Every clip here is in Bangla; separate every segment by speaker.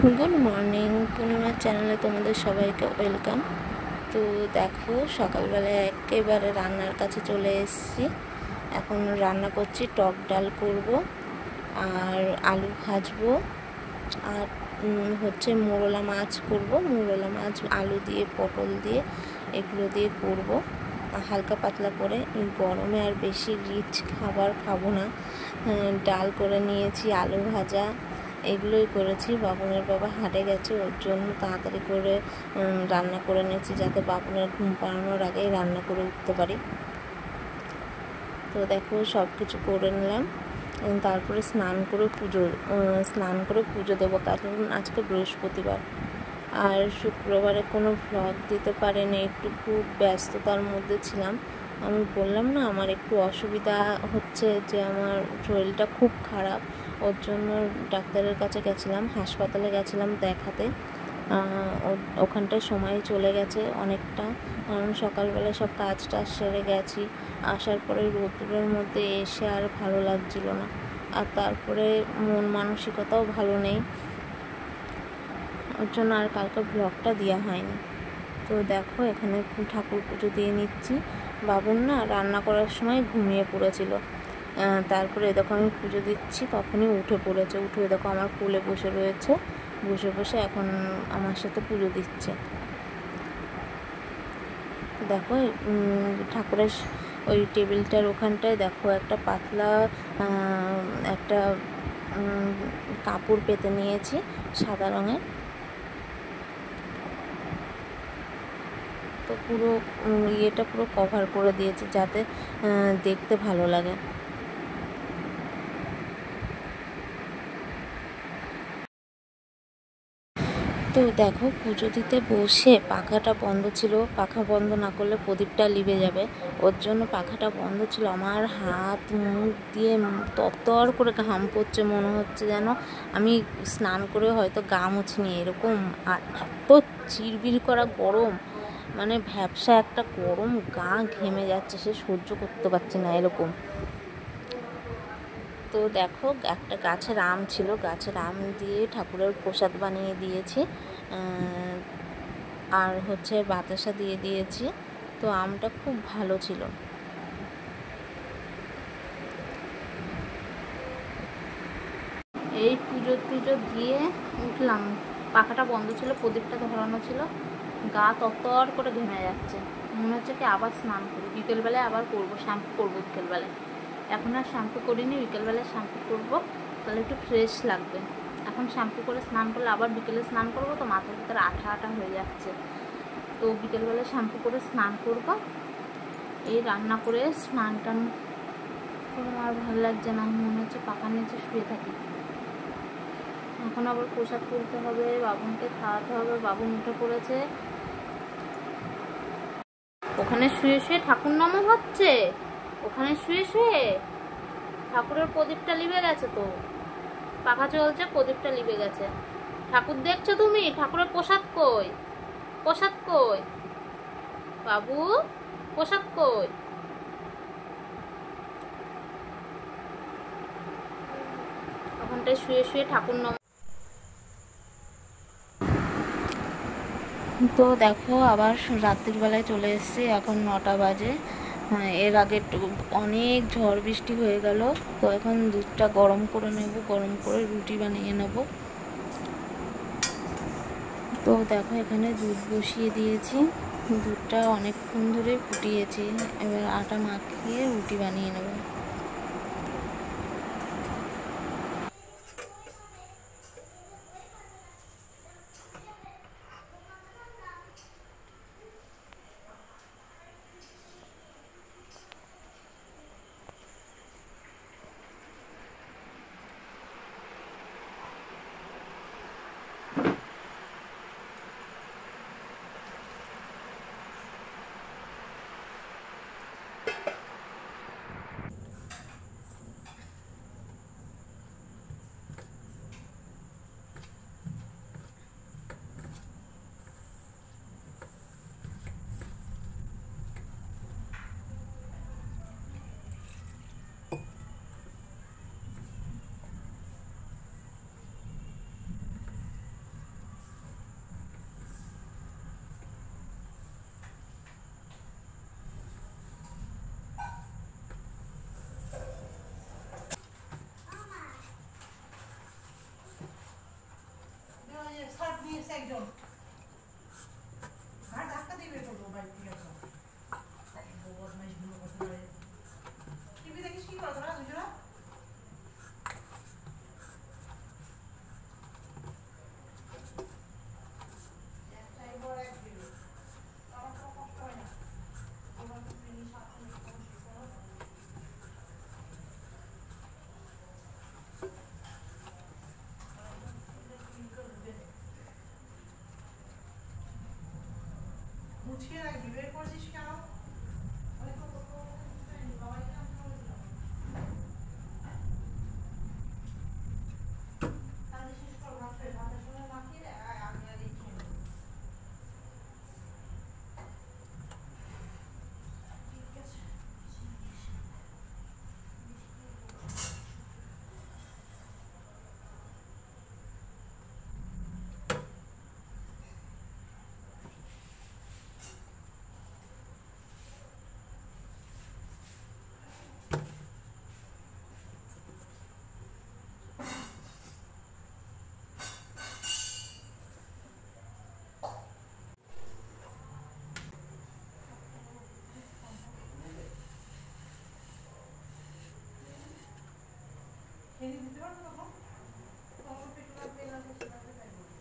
Speaker 1: গুড মর্নিং, পূর্ণিমার চ্যানেলে তোমাদের সবাইকে ওয়েলকাম। তো দেখো, সকালবেলায় একেবারে রান্নার কাছে চলে এসেছি। এখন রান্না করছি, টক ডাল করব আর আলু ভাজবো আর হচ্ছে মোরলা মাছ করব। মোরলা মাছ আলু দিয়ে, পটল দিয়ে, এগুলো দিয়ে করব হালকা পাতলা করে। এই গরমে আর বেশি রিচ খাবার খাবো না। ডাল করে নিয়েছি, আলু ভাজা এগুলোই করেছি। বাবুনের বাবা হাটে গেছে, ওর জন্য তাড়াতাড়ি করে রান্না করে নিয়েছি, যাতে বাবুনের ঘুম পাড়ানোর আগেই রান্না করে উঠতে পারি। তো দেখো, সব কিছু করে নিলাম। তারপরে স্নান করে পুজো দেবো, কারণ আজকে বৃহস্পতিবার। আর শুক্রবারে কোনো ভ্লগ দিতে পারিনি, একটু খুব ব্যস্ততার মধ্যে ছিলাম। আমি বললাম না, আমার একটু অসুবিধা হচ্ছে, যে আমার শরীরটা খুব খারাপ। ওর জন্য ডাক্তারের কাছে গেছিলাম, হাসপাতালে গেছিলাম দেখাতে। ওখানটায় সময় চলে গেছে অনেকটা, কারণ সকালবেলা সব কাজ টাজ সেরে গেছি। আসার পরে রোদ্দুরের মধ্যে এসে আর ভালো লাগছিল না, আর তারপরে মন মানসিকতাও ভালো নেই, ওর জন্য আর কালকে ব্লগটা দেওয়া হয়নি। তো দেখো, এখানে ঠাকুর পুজো দিয়ে নিচ্ছি। বাবুন না রান্না করার সময় ঘুমিয়ে পড়েছিল, তারপরে দেখো আমি পুজো দিচ্ছি, তখনই উঠে পড়েছে। উঠে দেখো আমার কোলে বসে রয়েছে, বসে এখন আমার সাথে পুজো দিচ্ছে। দেখো, ঠাকুরের ওই টেবিলটার ওখানটায় দেখো একটা পাতলা একটা কাপড় পেতে নিয়েছি সাদা রঙের। তো পুরো ইয়েটা পুরো কভার করে দিয়েছি, যাতে দেখতে ভালো লাগে। তো দেখো, পুজো দিতে বসে পাখাটা বন্ধ ছিল, পাখা বন্ধ না করলে প্রদীপটা লিভে যাবে, ওর জন্য পাখাটা বন্ধ ছিল। আমার হাত মুখ দিয়ে তরতর করে ঘাম পড়ছে, মনে হচ্ছে যেন আমি স্নান করে হয়তো গা মুছিনি এরকম। আর এত চিরবির করা গরম, মানে ভ্যাপসা একটা গরম, গা ঘেমে যাচ্ছে, সে সহ্য করতে পারছি না এরকম। তো দেখো, একটা গাছের আম ছিল, গাছের আম দিয়ে ঠাকুরের প্রসাদ বানিয়ে দিয়েছি, আর হচ্ছে বাতাসা দিয়ে দিয়েছি। তো আমটা খুব ভালো ছিল। এই পুজো টুজো দিয়ে উঠলাম, পাখাটা বন্ধ ছিল, প্রদীপটা ধরানো ছিল, গা তরতর করে ঘেমে যাচ্ছে। মনে হচ্ছে কি আবার স্নান করি, বিকেলবেলায় আবার করবো, শ্যাম্পু করবো বিকেলবেলায়। এখন আর শ্যাম্পু করিনি, বিকেলবেলায় শ্যাম্পু করবো, তাহলে একটু ফ্রেশ লাগবে। এখন শ্যাম্পু করে স্নান করলে আবার বিকেলে স্নান করবো, তো মাথার ভিতরে আঠা আঠা হয়ে যাচ্ছে। তো বিকেলবেলায় শ্যাম্পু করে স্নান করবো। এই রান্না করে স্নান টান করে আর ভালো লাগছে না, মনে হচ্ছে পাখার নিচে শুয়ে থাকি। এখন আবার প্রসাদ তুলতে হবে, বাবুনকে খাওয়াতে হবে। বাবুন উঠে পড়েছে, ওখানে শুয়ে শুয়ে ঠাকুর নামও হচ্ছে, ওখানে শুয়ে শুয়ে ঠাকুরের প্রদীপটা লিভে গেছে। তো পাখা চলছে, প্রদীপটা লিভে গেছে। ঠাকুর দেখছো তুমি? ঠাকুরের প্রসাদ কই? প্রসাদ কই বাবু? প্রসাদ কই? ওখানটায় শুয়ে শুয়ে ঠাকুর নাম। তো দেখো, আবার রাত্রির বেলায় চলে এসেছি, এখন 9টা বাজে। এর আগে অনেক ঝড় বৃষ্টি হয়ে গেল। তো এখন দুধটা গরম করে নেব, গরম করে রুটি বানিয়ে নেব। তো দেখো, এখানে দুধ বসিয়ে দিয়েছি, দুধটা অনেকক্ষণ ধরে ফুটিয়েছি, এবার আটা মাখিয়ে রুটি বানিয়ে নেব।
Speaker 2: গুছিয়ে রাখবি, বের করছিস কেন? দিতে পারবো তখন তখন পেটুলা তেল আছে সেটাতে তাই বলি।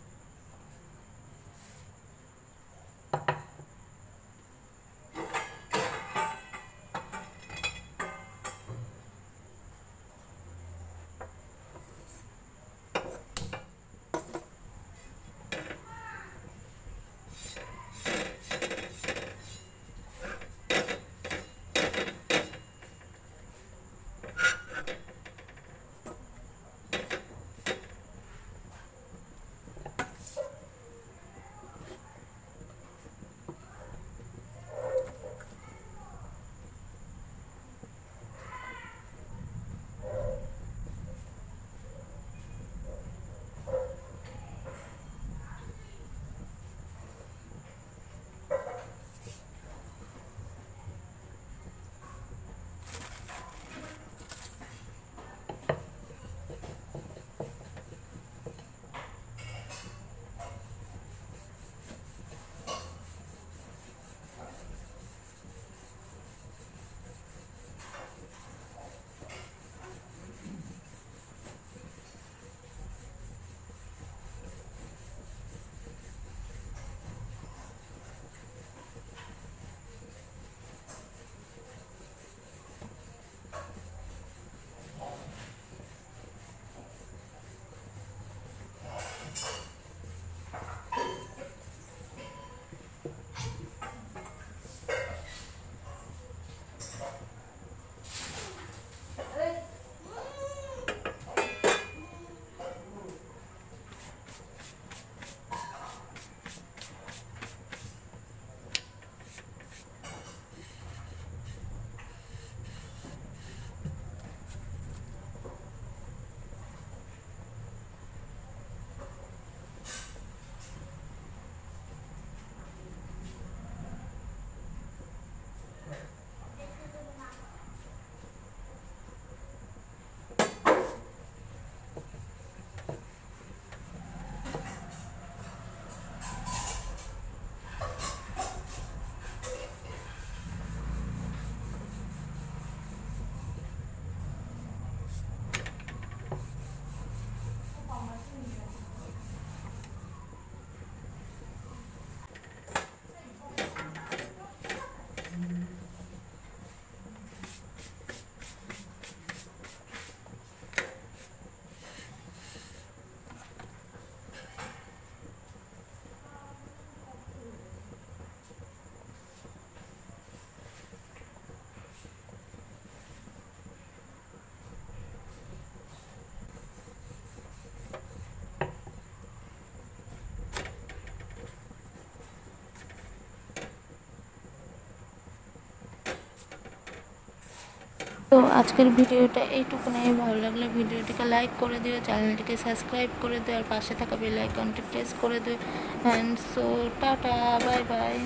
Speaker 1: তো আজকের ভিডিওটা এইটুকুনাই। ভালো লাগলে ভিডিওটিকে লাইক করে দিও, চ্যানেলটিকে সাবস্ক্রাইব করে দিও, আর পাশে থাকা বেল আইকনটি প্রেস করে দিও। And so tata, bye bye.